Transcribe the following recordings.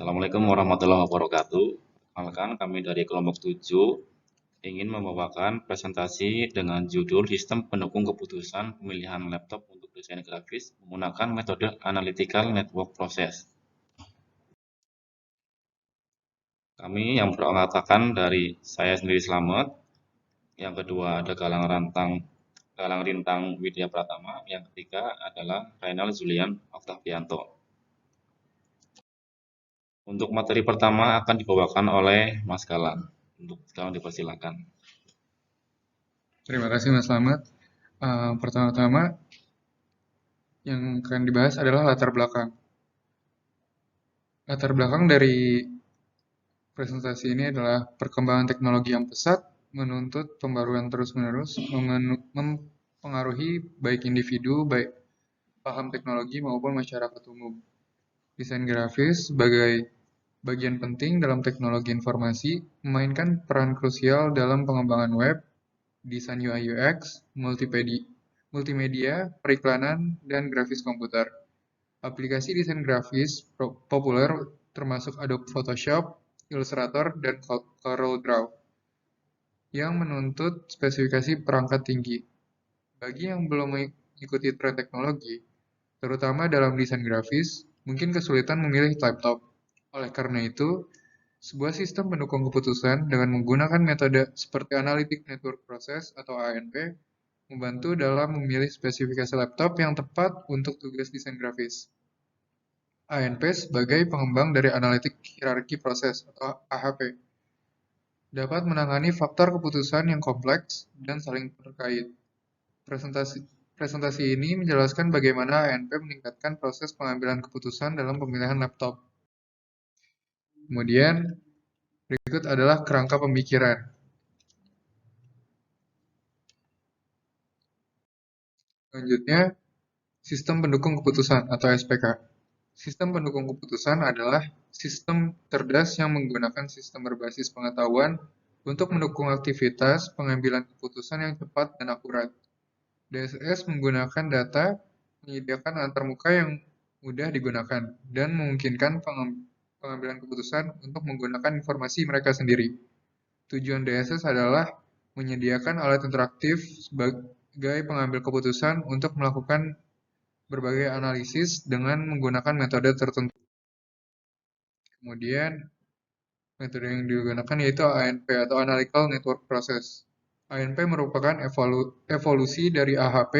Assalamualaikum warahmatullahi wabarakatuh. Perkenalkan, kami dari kelompok 7 ingin membawakan presentasi dengan judul Sistem Pendukung Keputusan Pemilihan Laptop untuk Desain Grafis menggunakan metode Analytical Network Process. Kami yang beranggotakan dari saya sendiri Slamet, yang kedua ada Galang Rintang Widya Pratama, yang ketiga adalah Rainal Zulian Oktavianto. Untuk materi pertama akan dibawakan oleh Mas Galang. Untuk sekarang dipersilakan. Terima kasih Mas Slamet. Pertama-tama yang akan dibahas adalah latar belakang. Latar belakang dari presentasi ini adalah perkembangan teknologi yang pesat, menuntut pembaruan terus-menerus, mempengaruhi baik individu, baik paham teknologi maupun masyarakat umum. Desain grafis sebagai bagian penting dalam teknologi informasi memainkan peran krusial dalam pengembangan web, desain UI UX, multimedia, periklanan, dan grafis komputer. Aplikasi desain grafis populer termasuk Adobe Photoshop, Illustrator, dan CorelDRAW yang menuntut spesifikasi perangkat tinggi. Bagi yang belum mengikuti tren teknologi, terutama dalam desain grafis, mungkin kesulitan memilih laptop. Oleh karena itu, sebuah sistem pendukung keputusan dengan menggunakan metode seperti Analytic Network Process atau ANP membantu dalam memilih spesifikasi laptop yang tepat untuk tugas desain grafis. ANP sebagai pengembang dari Analytic Hierarchy Process atau AHP dapat menangani faktor keputusan yang kompleks dan saling terkait. Presentasi ini menjelaskan bagaimana ANP meningkatkan proses pengambilan keputusan dalam pemilihan laptop. Kemudian, berikut adalah kerangka pemikiran. Selanjutnya, sistem pendukung keputusan atau SPK. Sistem pendukung keputusan adalah sistem cerdas yang menggunakan sistem berbasis pengetahuan untuk mendukung aktivitas pengambilan keputusan yang cepat dan akurat. DSS menggunakan data, menyediakan antarmuka yang mudah digunakan, dan memungkinkan pengambilan keputusan untuk menggunakan informasi mereka sendiri. Tujuan DSS adalah menyediakan alat interaktif sebagai pengambil keputusan untuk melakukan berbagai analisis dengan menggunakan metode tertentu. Kemudian, metode yang digunakan yaitu ANP atau Analytical Network Process. ANP merupakan evolusi dari AHP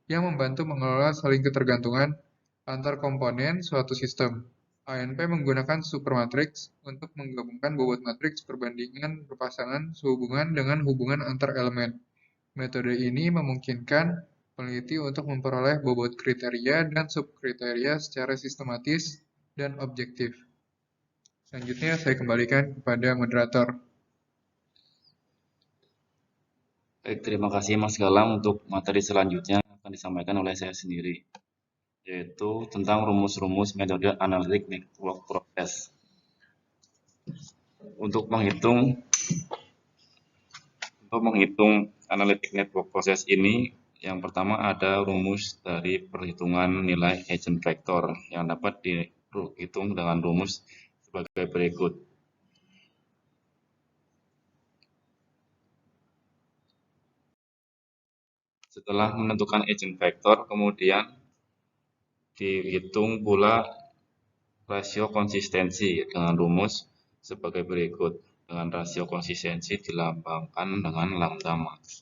yang membantu mengelola saling ketergantungan antar komponen suatu sistem. ANP menggunakan supermatrix untuk menggabungkan bobot matriks perbandingan berpasangan sehubungan dengan hubungan antar elemen. Metode ini memungkinkan peneliti untuk memperoleh bobot kriteria dan subkriteria secara sistematis dan objektif. Selanjutnya saya kembalikan kepada moderator. Baik, terima kasih Mas Galang. Untuk materi selanjutnya akan disampaikan oleh saya sendiri, yaitu tentang rumus-rumus metode Analytic Network Process. Untuk menghitung Analytic Network Process ini, yang pertama ada rumus dari perhitungan nilai agent vector yang dapat dihitung dengan rumus sebagai berikut. Setelah menentukan agent vector, kemudian dihitung pula rasio konsistensi dengan rumus sebagai berikut. Dengan rasio konsistensi dilambangkan dengan lambda max.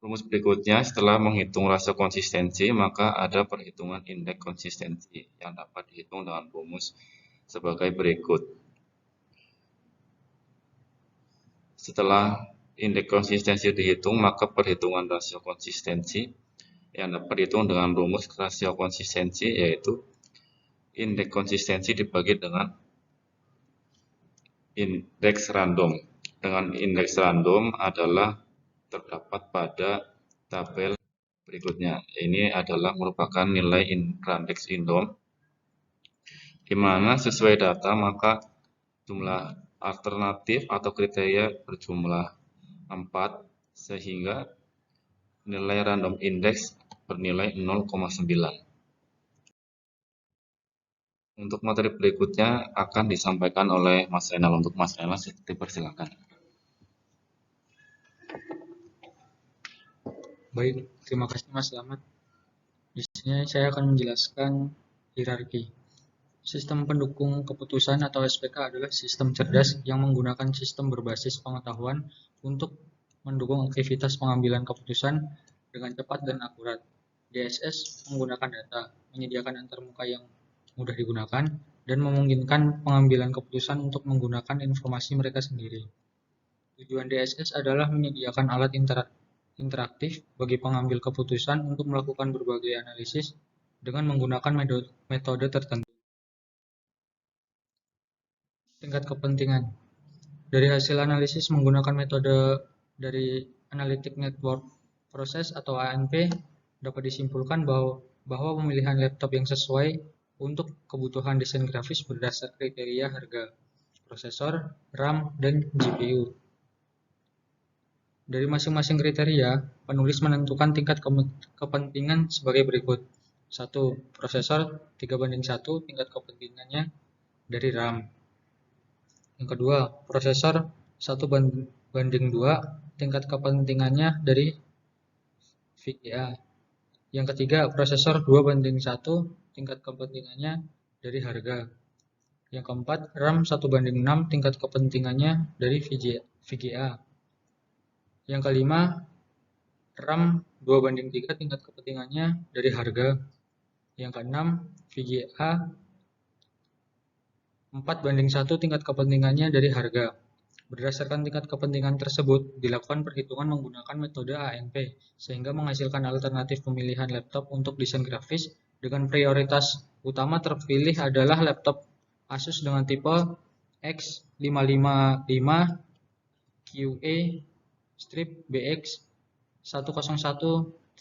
Rumus berikutnya, setelah menghitung rasio konsistensi, maka ada perhitungan indeks konsistensi yang dapat dihitung dengan rumus sebagai berikut. Setelah indeks konsistensi dihitung, maka perhitungan rasio konsistensi yang dapat dihitung dengan rumus rasio konsistensi yaitu indeks konsistensi dibagi dengan indeks random. Dengan indeks random adalah terdapat pada tabel berikutnya. Ini adalah merupakan nilai indeks indom, di mana sesuai data maka jumlah alternatif atau kriteria berjumlah 4 sehingga nilai random index bernilai 0,9. Untuk materi berikutnya akan disampaikan oleh Mas Renal. Untuk Mas Renal, dipersilakan. Baik, terima kasih Mas Slamet. Di sini saya akan menjelaskan hierarki. Sistem pendukung keputusan atau SPK adalah sistem cerdas yang menggunakan sistem berbasis pengetahuan untuk mendukung aktivitas pengambilan keputusan dengan cepat dan akurat. DSS menggunakan data, menyediakan antarmuka yang mudah digunakan, dan memungkinkan pengambilan keputusan untuk menggunakan informasi mereka sendiri. Tujuan DSS adalah menyediakan alat interaktif bagi pengambil keputusan untuk melakukan berbagai analisis dengan menggunakan metode tertentu. Tingkat kepentingan. Dari hasil analisis menggunakan metode dari Analytic Network Process atau ANP, dapat disimpulkan bahwa pemilihan laptop yang sesuai untuk kebutuhan desain grafis berdasar kriteria harga, prosesor, RAM, dan GPU. Dari masing-masing kriteria, penulis menentukan tingkat kepentingan sebagai berikut. 1. Prosesor 3:1 tingkat kepentingannya dari RAM. Yang kedua, prosesor 1:2 tingkat kepentingannya dari VGA. Yang ketiga, prosesor 2:1 tingkat kepentingannya dari harga. Yang keempat, RAM 1:6 tingkat kepentingannya dari VGA. Yang kelima, RAM 2:3 tingkat kepentingannya dari harga. Yang keenam, VGA 4:1 tingkat kepentingannya dari harga. Berdasarkan tingkat kepentingan tersebut, dilakukan perhitungan menggunakan metode ANP, sehingga menghasilkan alternatif pemilihan laptop untuk desain grafis dengan prioritas utama terpilih adalah laptop Asus dengan tipe X555 QA-BX 101T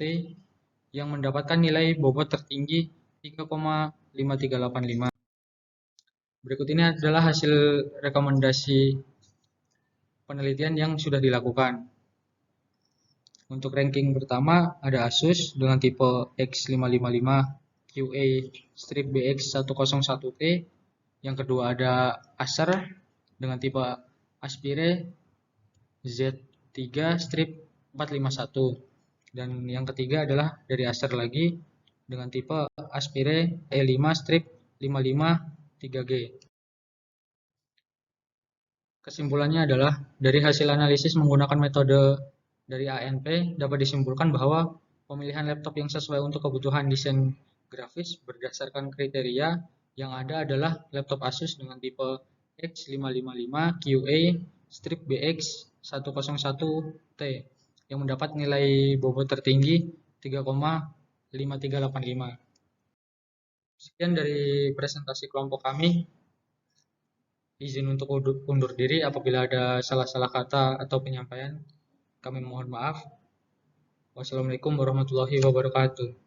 yang mendapatkan nilai bobot tertinggi 3,5385. Berikut ini adalah hasil rekomendasi penelitian yang sudah dilakukan. Untuk ranking pertama ada Asus dengan tipe X555 QA-BX 101T. Yang kedua ada Acer dengan tipe Aspire Z3-451. Dan yang ketiga adalah dari Acer lagi dengan tipe Aspire E5-55-3G. Kesimpulannya adalah dari hasil analisis menggunakan metode dari ANP dapat disimpulkan bahwa pemilihan laptop yang sesuai untuk kebutuhan desain grafis berdasarkan kriteria yang ada adalah laptop Asus dengan tipe X555 QA-BX 101T yang mendapat nilai bobot tertinggi 3,5385. Sekian dari presentasi kelompok kami. Izin untuk undur diri apabila ada salah-salah kata atau penyampaian. Kami mohon maaf. Wassalamualaikum warahmatullahi wabarakatuh.